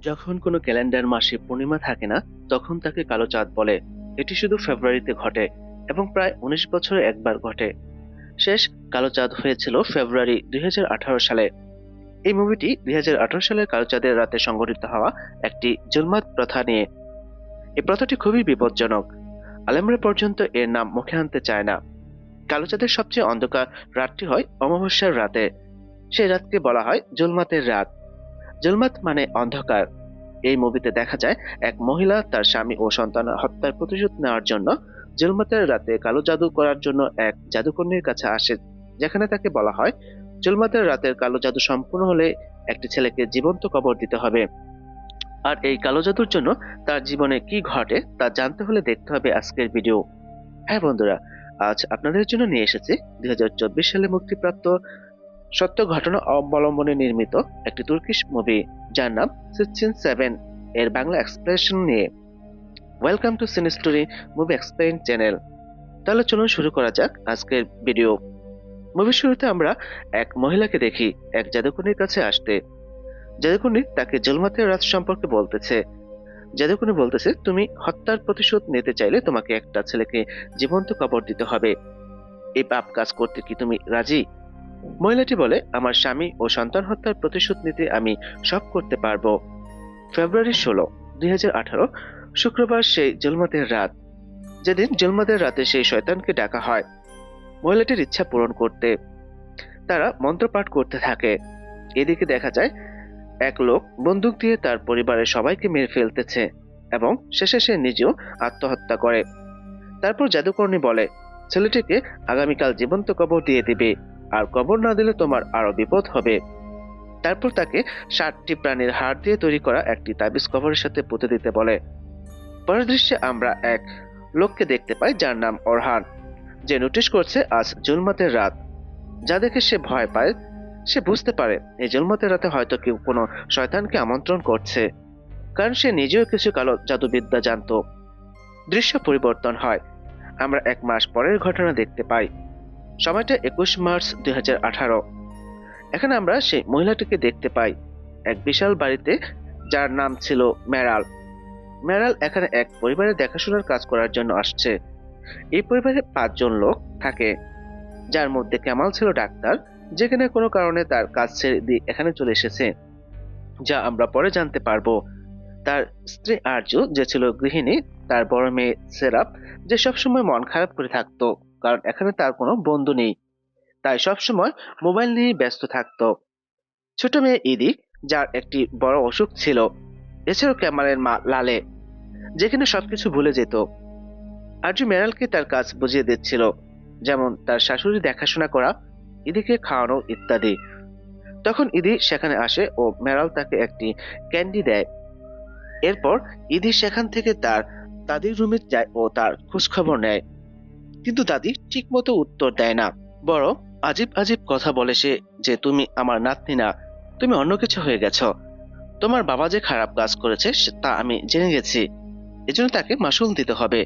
যখন কোনো ক্যালেন্ডার মাসে পূর্ণিমা থাকে না, তখন তাকে কালো চাঁদ বলে। এটি শুধু ফেব্রুয়ারিতে ঘটে এবং প্রায় ১৯ বছরে একবার ঘটে। শেষ কালো চাঁদ হয়েছিল ফেব্রুয়ারি ২০১৮ সালে। এই মুভিটি ২০১৮ সালের কালো চাঁদের রাতে সংঘটিত হওয়া একটি জুলমাত প্রথা নিয়ে। এই প্রথাটি খুবই বিপজ্জনক। আলেমরা পর্যন্ত এর নাম মুখে আনতে চায় না। কালো চাঁদের সবচেয়ে অন্ধকার রাতটি হয় অমাবস্যার রাতে। সেই রাতকে বলা হয় জুলমাতের রাত। জুলমাত মানে অন্ধকার। এই মুভিতে দেখা যায় এক মহিলা তার স্বামী ও সন্তান হত্যার প্রতিশোধ নেওয়ার জন্য জুলমাতের রাতে কালো জাদু করার জন্য এক জাদুকর্ণীর কাছে আসে, যেখানে তাকে বলা হয় জুলমাতের রাতের কালো জাদু সম্পূর্ণ হলে একটি ছেলেকে জীবন্ত কবর দিতে হবে। আর এই কালো জাদুর জন্য তার জীবনে কি ঘটে তা জানতে হলে দেখতে হবে আজকের ভিডিও। হ্যাঁ বন্ধুরা, আজ আপনাদের জন্য নিয়ে এসেছি ২০২৪ সালে মুক্তিপ্রাপ্ত সত্য ঘটনা অবলম্বনে নির্মিত একটি তুর্কিশ মুভি, যার নাম সিক্সটিন সেভেন এর বাংলা এক্সপ্রেশন নিয়ে। ওয়েলকাম টু সিনে স্টোরি মুভি এক্সপ্লেইন চ্যানেল। তাহলে চলুন শুরু করা যাক আজকের ভিডিও। মুভির শুরুতে আমরা এক মহিলাকে দেখি এক জাদুকরীর কাছে আসতে। জাদুকরী তাকে জুলমাতের রাত সম্পর্কে বলতেছে। জাদুকরী বলতেছে, তুমি হত্যার প্রতিশোধ নিতে চাইলে তোমাকে একটা ছেলেকে জীবন্ত কবর দিতে হবে। এই পাপ কাজ করতে কি তুমি রাজি? মহিলাটি বলে, আমার স্বামী ও সন্তান হত্যার প্রতিশোধ নিতে আমি সব করতে পারবো। ফেব্রুয়ারি 16, ২০১৮ শুক্রবার সেই জুলমাতের রাত, যেদিন জুলমাতের রাতে সেই শয়তানকে ডাকা হয় মহিলাটির ইচ্ছা পূরণ করতে। তারা মন্ত্রপাঠ করতে থাকে। এদিকে দেখা যায় এক লোক বন্দুক দিয়ে তার পরিবারের সবাইকে মেরে ফেলতেছে এবং শেষে সে নিজেও আত্মহত্যা করে। তারপর জাদুকর্ণী বলে, ছেলেটিকে আগামীকাল জীবন্ত কবর দিয়ে দিবে, আর কবর না দিলে তোমার আরো বিপদ হবে। তারপর তাকে 7টি প্রাণীর হাড় দিয়ে তৈরি করা একটি তাবিজ কবরের সাথে পুঁতে দিতে বলে। পরের দৃশ্যে আমরা এক লোককে দেখতে পাই যার নাম অরহান, যে নোটিশ করছে আজ জুলমাতের রাত। যা দেখে সে ভয় পায়। সে বুঝতে পারে এই জুলমাতের রাতে হয়তো কেউ কোনো শয়তানকে আমন্ত্রণ করছে, কারণ সে নিজেও কিছু কালো জাদুবিদ্যা জানতো। দৃশ্য পরিবর্তন হয়। আমরা 1 মাস পরের ঘটনা দেখতে পাই। সময়টা 21 মার্চ ২০১৮। এখানে আমরা সেই মহিলাটিকে দেখতে পাই এক বিশাল বাড়িতে, যার নাম ছিল মেরাল। মেরাল এখানে এক পরিবারের দেখাশোনার কাজ করার জন্য আসছে। এই পরিবারে 5 জন লোক থাকে, যার মধ্যে কামাল ছিল ডাক্তার, যেখানে কোনো কারণে তার কাজ ছেড়ে দিয়ে এখানে চলে এসেছে, যা আমরা পরে জানতে পারবো। তার স্ত্রী আরজু, যে ছিল গৃহিণী, তার বড় মেয়ে সেরাপ, যে সবসময় মন খারাপ করে থাকতো, কারণ এখানে তার কোনো বন্ধু নেই, তাই সবসময় মোবাইল নিয়ে ব্যস্ত থাকতো। ছোট মেয়ে ইদি, যার একটি বড় অসুখ ছিল। এছাড়াও ক্যামালের মা লালে, যেখানে সবকিছু ভুলে যেত। আরজু মেরালকে তার কাজ বুঝিয়ে দিচ্ছিল, যেমন তার শাশুড়ি দেখাশোনা করা, ইদিকে খাওয়ানো ইত্যাদি। তখন ইদি সেখানে আসে ও মেরাল তাকে একটি ক্যান্ডি দেয়। এরপর ইদি সেখান থেকে তার দাদির রুমে যায় ও তার খোঁজ খবর নেয়, কিন্তু দাদি ঠিক মতো উত্তর দেয় না। বড় আজীব আজীব কথা বলে সে, যে তুমি আমার নাতনি না, তুমি অন্য কিছু হয়ে গেছো। তোমার বাবা যে খারাপ কাজ করেছে তা আমি জেনে গেছি, এজন্য তাকে মাসুল দিতে হবে।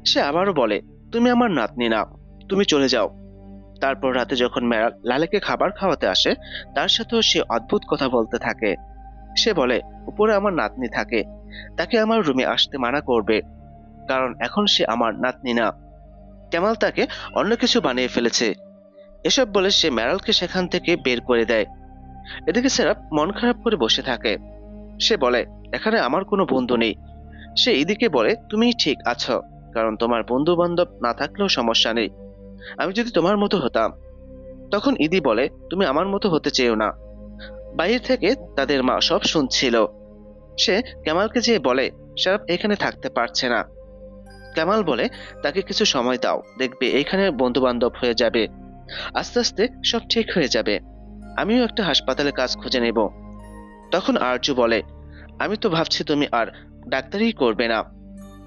সে আবারও বলে, তুমি আমার নাতনি না, তুমি চলে যাও। তারপর রাতে যখন মেরাল লালেকে খাবার খাওয়াতে আসে, তার সাথেও সে অদ্ভুত কথা বলতে থাকে। সে বলে, উপরে আমার নাতনি থাকে, তাকে আমার রুমে আসতে মানা করবে, কারণ এখন সে আমার নাতনি না। কেমাল তাকে অন্য কিছু বানিয়ে ফেলেছে। এসব বলে সে মেরালকে সেখান থেকে বের করে দেয়। এদিকে সেরাপ মন খারাপ করে বসে থাকে। সে বলে, এখানে আমার কোনো বন্ধু নেই। সে ইদিকে বলে, তুমি ঠিক আছো, কারণ তোমার বন্ধু বান্ধব না থাকলেও সমস্যা নেই। আমি যদি তোমার মতো হতাম। তখন ইদি বলে, তুমি আমার মতো হতে চেয়েও না। বাইরে থেকে তাদের মা সব শুনছিল। সে কামালকে যেয়ে বলে, সেরাপ এখানে থাকতে পারছে না। কামাল বলে, তাকে কিছু সময় দাও, দেখবে এইখানে বন্ধু বান্ধব হয়ে যাবে, আস্তে আস্তে সব ঠিক হয়ে যাবে। আমিও একটা হাসপাতালে কাজ খুঁজে নেব। তখন আরজু বলে, আমি তো ভাবছি তুমি আর ডাক্তারি করবে না,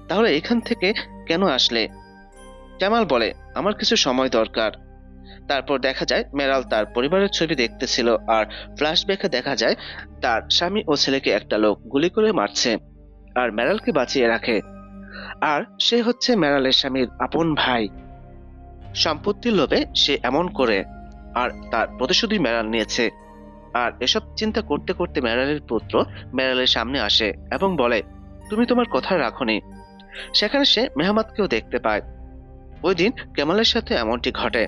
তাহলে এখান থেকে কেন আসলে? কামাল বলে, আমার কিছু সময় দরকার। তারপর দেখা যায় মেরাল তার পরিবারের ছবি দেখতেছিল, আর ফ্ল্যাশব্যাকে দেখা যায় তার স্বামী ও ছেলেকে একটা লোক গুলি করে মারছে আর মেরালকে বাঁচিয়ে রাখে। আর সে হচ্ছে মেরালের স্বামীর আপন ভাই। সম্পত্তির লোভে সে এমন করে, আর তার প্রতিশোধই মেরাল নিয়েছে। আর এসব চিন্তা করতে করতে মেরালের পুত্র মেরালের সামনে আসে এবং বলে, তুমি তোমার কথা রাখোনি। সেখানে সে মেহমাদকেও দেখতে পায়। ওই দিন কেমালের সাথে এমনটি ঘটে।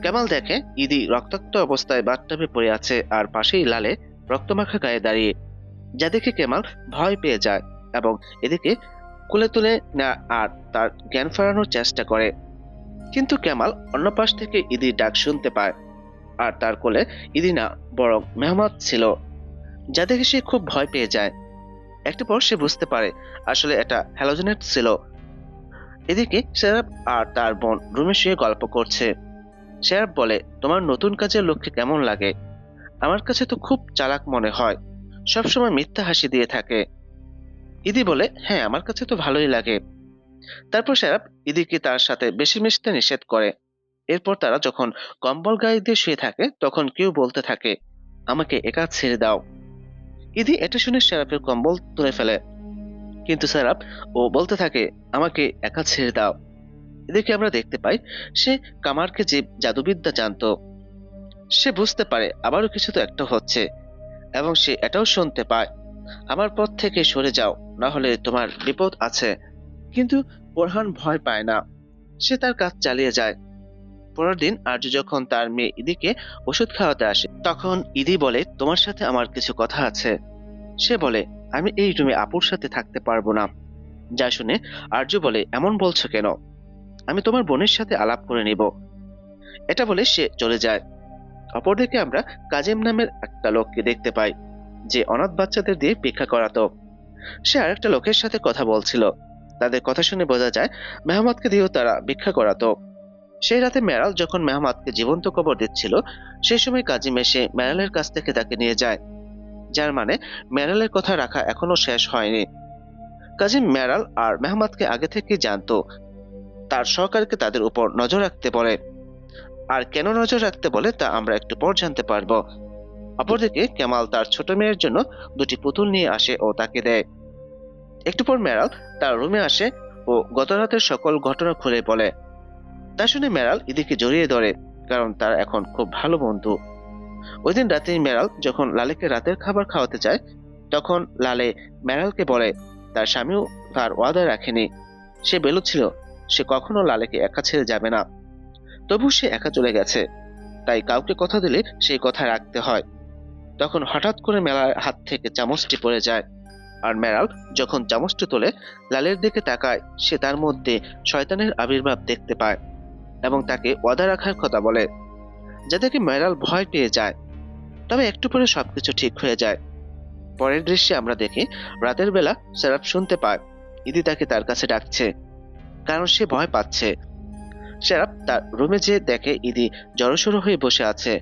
কেমাল দেখে ইদি রক্তাক্ত অবস্থায় বাথটাবে পড়ে আছে আর পাশেই লালে রক্তমাখা গায়ে দাঁড়িয়ে, যা দেখে কেমাল ভয় পেয়ে যায় এবং এদিকে কোলে তুলে না আর তার জ্ঞান ফেরানোর চেষ্টা করে। কিন্তু কেমাল অন্য পাশ থেকে ইদির ডাক শুনতে পায়, আর তার কোলে ইদি না, বরং মেহমাদ ছিল, যা দেখে সে খুব ভয় পেয়ে যায়। একটু পর সে বুঝতে পারে আসলে এটা হ্যালোজেনেট ছিল। এদিকে সেরাপ আর তার বোন রুমে শুয়ে গল্প করছে। সেরাপ বলে, তোমার নতুন কাজের লক্ষ্যে কেমন লাগে? আমার কাছে তো খুব চালাক মনে হয়, সবসময় মিথ্যা হাসি দিয়ে থাকে। ইদি বলে, হ্যাঁ, আমার কাছে তো ভালোই লাগে। তারপর সেরাপ ইদিকে তার সাথে বেশি মিশতে নিষেধ করে। এরপর তারা যখন কম্বল গায়ে দিয়ে শুয়ে থাকে তখন কেউ বলতে থাকে, আমাকে একা ছেড়ে দাও। ইদি এটা শুনে সেরাপের কম্বল তুলে ফেলে, কিন্তু সেরাপ ও বলতে থাকে, আমাকে একা ছেড়ে দাও। এদিকে আমরা দেখতে পাই সে কামারকে যে জাদুবিদ্যা জানতো। সে বুঝতে পারে আবারও কিছু তো একটা হচ্ছে, এবং সে এটাও শুনতে পায়, আমার পথ থেকে সরে যাও, না হলে তোমার বিপদ আছে। কিন্তু বোরহান ভয় পায় না, সে তার কাজ চালিয়ে যায়। পরের দিন আরজু যখন তার মেয়ে ইদিকে ওষুধ খাওয়াতে আসে তখন ইদি বলে, তোমার সাথে আমার কিছু কথা আছে। সে বলে, আমি এই রুমে আপুর সাথে থাকতে পারবো না। যা শুনে আরজু বলে, এমন বলছো কেন? আমি তোমার বোনের সাথে আলাপ করে নিব। এটা বলে সে চলে যায়। অপরদিকে আমরা কাজিম নামের একটা লোককে দেখতে পাই, যে অনাথ বাচ্চাদের দিয়ে ভিক্ষা করাতো। সে আরেকটা লোকের সাথে কথা বলছিল। তাদের কথা শুনে বোঝা যায় মেহমাদকে দিয়েও তারা ভিক্ষা করাতো। সেই রাতে মেরাল যখন মেহমাদকে জীবন্ত কবর দিচ্ছিল, সেই সময় কাজিম এসে মেরালের কাছ থেকে তাকে নিয়ে যায়, যার মানে মেরালের কথা রাখা এখনো শেষ হয়নি। কাজিম মেরাল আর মেহমাদকে আগে থেকে জানতো। তার সহকারীকে তাদের উপর নজর রাখতে বলে, আর কেন নজর রাখতে বলে তা আমরা একটু পর জানতে পারবো। অপরদিকে কেমাল তার ছোট মেয়ের জন্য দুটি পুতুল নিয়ে আসে ও তাকে দেয়। একটু পর মেরাল তার রুমে আসে ও গত রাতের সকল ঘটনা খুলে বলে। তা শুনে মেরাল ইদিকে জড়িয়ে ধরে, কারণ তার এখন খুব ভালো বন্ধু। ওই দিন রাতে মেরাল যখন লালেকে রাতের খাবার খাওয়াতে যায় তখন লালে মেরালকে বলে তার স্বামীও তার ওয়াদা রাখেনি। সে বলেছিল সে কখনো লালেকে একা ছেড়ে যাবে না, তবু সে একা চলে গেছে, তাই কাউকে কথা দিলে সেই কথা রাখতে হয়। তখন হঠাৎ করে মেলার হাত থেকে চামচটি পড়ে যায়, আর মেরাল যখন চামচটি তোলে লালের দিকে তাকায়, সে তার মধ্যে শয়তানের আবির্ভাব দেখতে পায় এবং তাকে ওয়াদা রাখার কথা বলে, যা দেখে মেরাল ভয় পেয়ে যায়। তবে একটু পরে সবকিছু ঠিক হয়ে যায়। পরের দৃশ্যে আমরা দেখি রাতের বেলা সেরাপ শুনতে পায় ইদি তাকে তার কাছে ডাকছে, কারণ সে ভয় পাচ্ছে। সেরাপ তার রুমে যেয়ে দেখে ইদি জড়সড় হয়ে বসে আছে,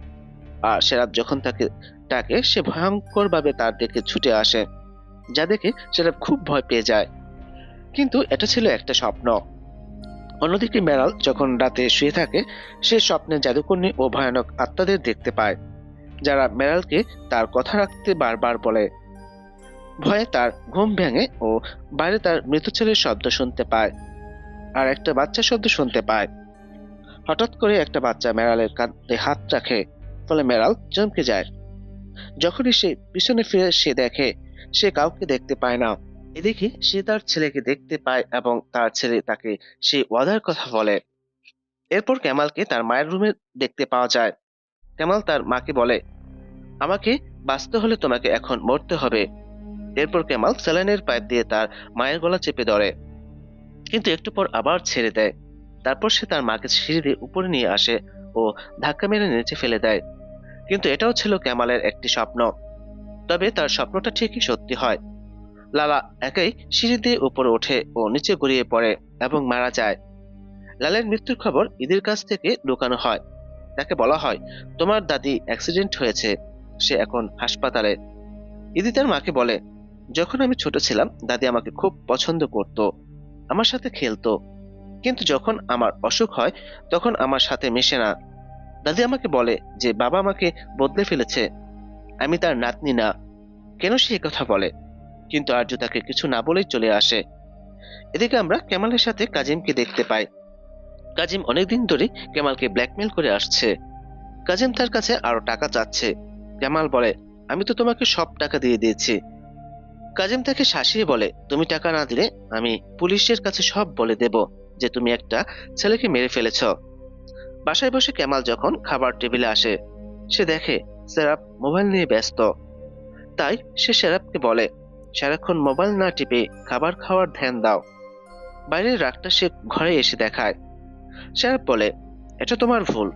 আর সেরাপ যখন তাকে ডাকে সে ভয়ঙ্কর ভাবে তার দিকে ছুটে আসে, যা দেখে সেরাপ খুব ভয় পেয়ে যায়। কিন্তু এটা ছিল একটা স্বপ্ন। অন্যদিকে মেরাল যখন রাতে শুয়ে থাকে সে স্বপ্নে জাদুকর্ণী ও ভয়ানক আত্মাদের দেখতে পায়, যারা মেরালকে তার কথা রাখতে বারবার বলে। ভয়ে তার ঘুম ভেঙে ও বাইরে তার মৃত ছেলের শব্দ শুনতে পায়, আর একটা বাচ্চা শব্দ শুনতে পায়। হঠাৎ করে একটা বাচ্চা মেরালের কাঁধে হাত রাখে, ফলে মেরাল চমকে যায়। যখনই সে পিছনে ফিরে সে দেখে সে কাউকে দেখতে পায় না। এদিকে সে তার ছেলেকে দেখতে পায় এবং তার ছেলে তাকে সেই ওয়াদার কথা বলে। এরপর কেমালকে তার মায়ের রুমে দেখতে পাওয়া যায়। কেমাল তার মাকে বলে, আমাকে বাঁচতে হলে তোমাকে এখন মরতে হবে। এরপর কেমাল স্যালাইনের পাইপ দিয়ে তার মায়ের গলা চেপে ধরে, কিন্তু একটু পর আবার ছেড়ে দেয়। তারপর সে তার মাকে সিঁড়ি দিয়ে উপরে নিয়ে আসে ও ধাক্কা মেরে নিচে ফেলে দেয়। কিন্তু এটাও ছিল কেমালের একটি স্বপ্ন। তবে তার স্বপ্নটা ঠিকই সত্যি হয়। লালা একাই সিঁড়ি দিয়ে উপরে ওঠে ও নিচে গড়িয়ে পড়ে এবং মারা যায়। লালের মৃত্যুর খবর ইদির কাছ থেকে লুকানো হয়। তাকে বলা হয়, তোমার দাদি অ্যাক্সিডেন্ট হয়েছে, সে এখন হাসপাতালে। ইদি তার মাকে বলে, যখন আমি ছোট ছিলাম দাদি আমাকে খুব পছন্দ করত, আমার সাথে খেলতো, কিন্তু যখন আমার অসুখ হয় তখন আমার সাথে মেশে না। দাদি আমাকে বলে যে বাবা আমাকে বদলে ফেলেছে, আমি তার নাতনি না। কেন সে কথা বলে? কিন্তু আরজু তাকে কিছু না বলেই চলে আসে। এদিকে আমরা কেমালের সাথে কাজিমকে দেখতে পাই। কাজিম অনেকদিন ধরে কেমালকে ব্ল্যাকমেল করে আসছে। কাজিম তার কাছে আরো টাকা চাচ্ছে, কামাল বলে, আমি তো তোমাকে সব টাকা দিয়ে দিয়েছি। কাজিম তাকে শাসিয়ে বলে, তুমি টাকা না দিলে আমি পুলিশের কাছে সব বলে দেব যে তুমি একটা ছেলেকে মেরে ফেলেছ। বাসায় বসে কামাল যখন খাবার টেবিলে আসে, সে দেখে সেরাপ মোবাইল নিয়ে ব্যস্ত। তাই সে সেরাপকে বলে, সারাক্ষণ মোবাইল না টিপে খাবার খাওয়ার ধ্যান দাও। বাইরের রাগটা সে ঘরে এসে দেখায়। সেরাপ বলে, এটা তোমার ভুল,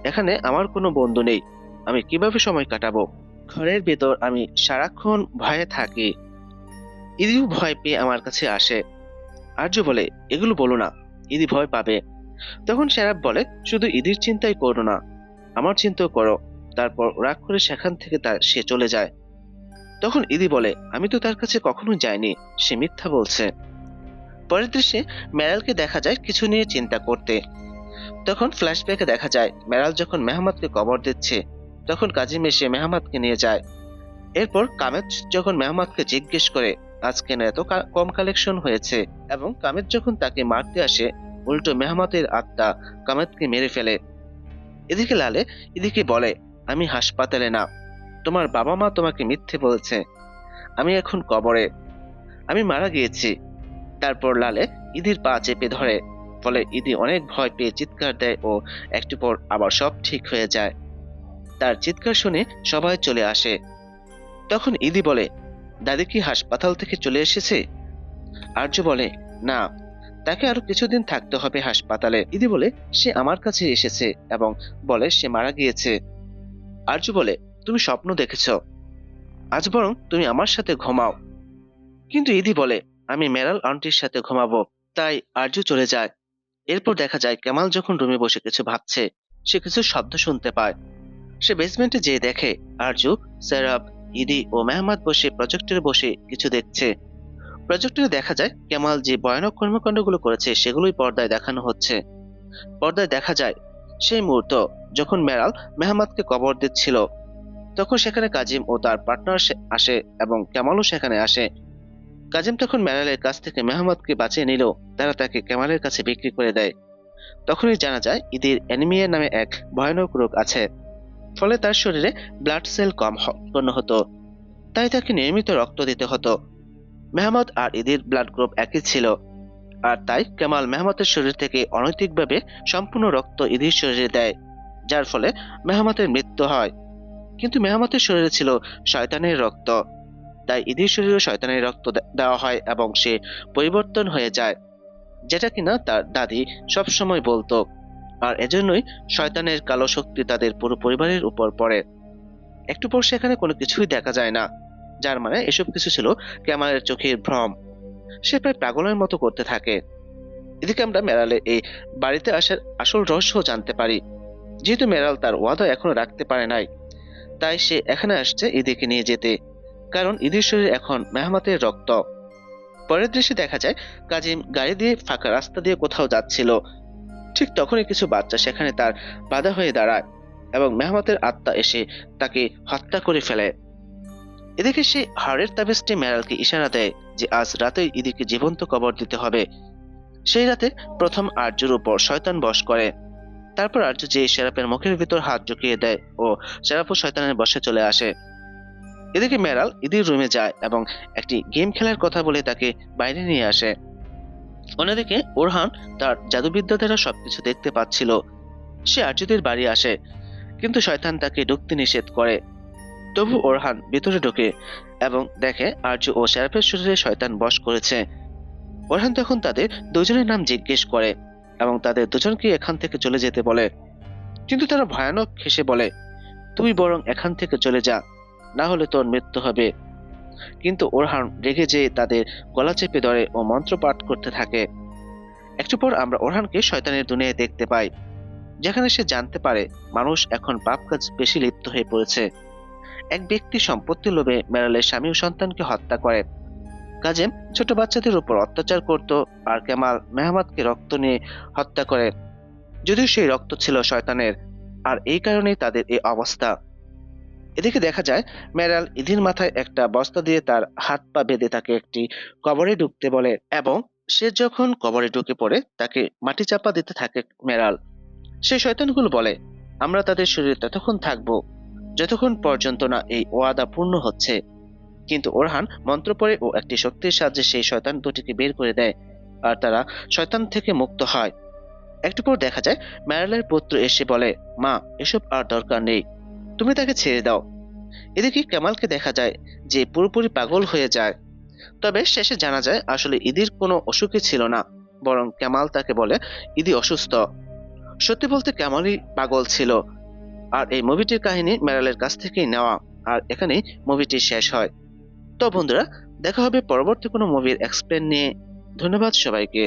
এখানে আমার কোনো বন্ধু নেই, আমি কিভাবে সময় কাটাবো? ঘরের ভেতর আমি সারাক্ষণ ভয়ে থাকি। ইদিও ভয় পেয়ে আমার কাছে আসে। আর্য বলে, এগুলো বলো না, ইদি ভয় পাবে। তখন সেরাপ বলে, শুধু ইদির চিন্তাই করো না, আমার চিন্তাও করো। তারপর রাগ করে সেখান থেকে সে চলে যায়। তখন ইদি বলে, আমি তো তার কাছে কখনো যাইনি, সে মিথ্যা বলছে। পরের দৃশ্যে মেরালকে দেখা যায় কিছু নিয়ে চিন্তা করতে। তখন ফ্ল্যাশব্যাকে দেখা যায় মেরাল যখন মেহমাদকে কবর দিচ্ছে, তখন কাজিম এসে মেহমাদকে নিয়ে যায়। এরপর কামেদ যখন মেহমাদকে জিজ্ঞেস করে আজ কেন এত কম কালেকশন হয়েছে, এবং কামেদ যখন তাকে মারতে আসে, উল্টো মেহমাদের আত্মা কামেদকে মেরে ফেলে। এদিকে লালে ইদিকে বলে, আমি হাসপাতালে না, তোমার বাবা মা তোমাকে মিথ্যে বলেছে, আমি এখন কবরে, আমি মারা গিয়েছি। তারপর লালে ইদির পা চেপে ধরে, ফলে ইদি অনেক ভয় পেয়ে চিৎকার দেয় ও একটু পর আবার সব ঠিক হয়ে যায়। তার চিৎকার শুনে সবাই চলে আসে। তখন ইদি বলে, দাদি কি হাসপাতাল থেকে চলে এসেছে? আর্য বলে, না, তাকে আরো কিছুদিন থাকতে হবে হাসপাতালে। ইদি বলে, সে আমার কাছে এসেছে এবং বলে সে মারা গিয়েছে। আর্য বলে, তুমি স্বপ্ন দেখেছ, আজ বরং তুমি আমার সাথে ঘুমাও। কিন্তু ইদি বলে, আমি মেরাল আন্টির সাথে ঘুমাবো। তাই আর্য চলে যায়। এরপর দেখা যায় কামাল যখন রুমে বসে কিছু ভাবছে, সে কিছু শব্দ শুনতে পায়। সে বেসমেন্টে যেয়ে দেখে আরজু, সেরাব, ইদি ও মেহমাদ বসে প্রজেক্টরে বসে কিছু দেখছে। প্রজেক্টরে দেখা যায় কামাল যে ভয়ানক কর্মকাণ্ডগুলো করেছে সেগুলোই পর্দায় দেখানো হচ্ছে। পর্দায় দেখা যায় সেই মুহূর্ত যখন মেরাল মেহমাদকে কবর দিচ্ছিল। তখন সেখানে কাজিম ও তার পার্টনার আসে এবং কামালও সেখানে আসে। কাজিম তখন মেরালের কাছ থেকে মেহমাদকে বাঁচিয়ে নিলেও তারা তাকে কামালের কাছে বিক্রি করে দেয়। তখনই জানা যায় ইদির অ্যানিমিয়া নামে এক ভয়ানক রোগ আছে, ফলে তার শরীরে ব্লাড সেল কম উৎপন্ন হতো, তাই তাকে নিয়মিত রক্ত দিতে হতো। মেহমদ আর ইদির ব্লাড গ্রুপ একই ছিল, আর তাই কামাল মেহমতের শরীর থেকে অনৈতিকভাবে সম্পূর্ণ রক্ত ইদির শরীরে দেয়, যার ফলে মেহমতের মৃত্যু হয়। কিন্তু মেহমতের শরীরে ছিল শয়তানের রক্ত, তাই ইদির শরীরে শয়তানের রক্ত দেওয়া হয় এবং সে পরিবর্তন হয়ে যায়, যেটা কিনা তার দাদি সবসময় বলতো। আর এজন্যই শয়তানের কালো শক্তি তাদের পুরো পরিবারের উপর পড়ে। একটু পর সেখানে কোনো কিছুই দেখা যায় না, যার মানে এসব কিছু ছিল ক্যামালের চোখের ভ্রম। সে প্রায় পাগলের মতো করতে থাকে। এদিকে আমরা মেরালের এই বাড়িতে আসার আসল রহস্য জানতে পারি। যেহেতু মেরাল তার ওয়াদা এখনো রাখতে পারে নাই, তাই সে এখানে আসছে ইদিকে নিয়ে যেতে, কারণ ইদির শরীরে এখন মেহমাতের রক্ত। পরের দৃশ্যে দেখা যায় কাজিম গাড়ি দিয়ে ফাঁকা রাস্তা দিয়ে কোথাও যাচ্ছিল। ঠিক তখনই কিছু বাচ্চা সেখানে তার বাধা হয়ে দাঁড়ায় এবং মেহমতের আত্মা এসে তাকে হত্যা করে ফেলে। এদিকে সে হাড়ের তাবিজটি মেরালকে ইশারা দেয় যে আজ রাতে ইদিকে জীবন্ত কবর দিতে হবে। সেই রাতে প্রথম আর্যর উপর শয়তান বশ করে। তারপর আর্য যে সেরাপের মুখের ভিতর হাত ঢুকিয়ে দেয় ও সেরাপও শয়তানের বশে চলে আসে। এদিকে মেরাল ইদির রুমে যায় এবং একটি গেম খেলার কথা বলে তাকে বাইরে নিয়ে আসে। অন্যদিকে ওরহান তার জাদুবিদ্যা দ্বারা সবকিছু দেখতে পাচ্ছিল। সে আর্যদের বাড়ি আসে, কিন্তু শয়তান তাকে ঢুকতে নিষেধ করে। তবু ওরহান ভিতরে ঢোকে এবং দেখে আর্য ও শেরাফের শরীরে শয়তান বশ করেছে। ওরহান তখন তাদের দুজনের নাম জিজ্ঞেস করে এবং তাদের দুজনকে এখান থেকে চলে যেতে বলে, কিন্তু তারা ভয়ানক হেসে বলে, তুই বরং এখান থেকে চলে যা, না হলে তোর মৃত্যু হবে। কিন্তু ওরহান রেগে যেয়ে তাদের গলা চেপে ধরে ও মন্ত্র পাঠ করতে থাকে। একটু পর আমরা ওরহানকে শয়তানের দুনিয়ায় দেখতে পাই, যেখানে সে জানতে পারে মানুষ এখন পাপ কাজ বেশি লিপ্ত হয়ে পড়েছে। এক ব্যক্তি সম্পত্তির লোভে মেরালের স্বামী ও সন্তানকে হত্যা করে। কাজেম ছোট বাচ্চাদের উপর অত্যাচার করত, আর কামাল মেহমাদকে রক্ত নিয়ে হত্যা করে, যদিও সেই রক্ত ছিল শয়তানের, আর এই কারণেই তাদের এই অবস্থা। এদিকে দেখা যায় মেরাল ইদির মাথায় একটা বস্তা দিয়ে তার হাত পা বেঁধে তাকে একটি কবরে ঢুকতে বলে, এবং সে যখন কবরে ঢুকে পড়ে তাকে মাটি চাপা দিতে থাকে মেরাল। সেই শয়তানগুলো বলে, আমরা তাদের শরীরে ততক্ষণ থাকবো যতক্ষণ পর্যন্ত না এই ওয়াদা পূর্ণ হচ্ছে। কিন্তু ওরহান মন্ত্র পড়ে ও একটি শক্তির সাহায্যে সেই শয়তান দুটিকে বের করে দেয়, আর তারা শয়তান থেকে মুক্ত হয়। একটু পর দেখা যায় ম্যারেলের পুত্র এসে বলে, মা, এসব আর দরকার নেই, তুমি তাকে ছেড়ে দাও। এদিকে কামালকে দেখা যায় যে পুরোপুরি পাগল হয়ে যায়। তবে শেষে জানা যায় আসলে ইদির কোনো অসুখই ছিল না, বরং কামাল তাকে বলে ইদি অসুস্থ। সত্যি বলতে কামালই পাগল ছিল। আর এই মুভিটির কাহিনী ম্যারেলের কাছ থেকেই নেওয়া। আর এখানেই মুভিটি শেষ হয়। তো বন্ধুরা, দেখা হবে পরবর্তী কোনো মুভির এক্সপ্লেন নিয়ে। ধন্যবাদ সবাইকে।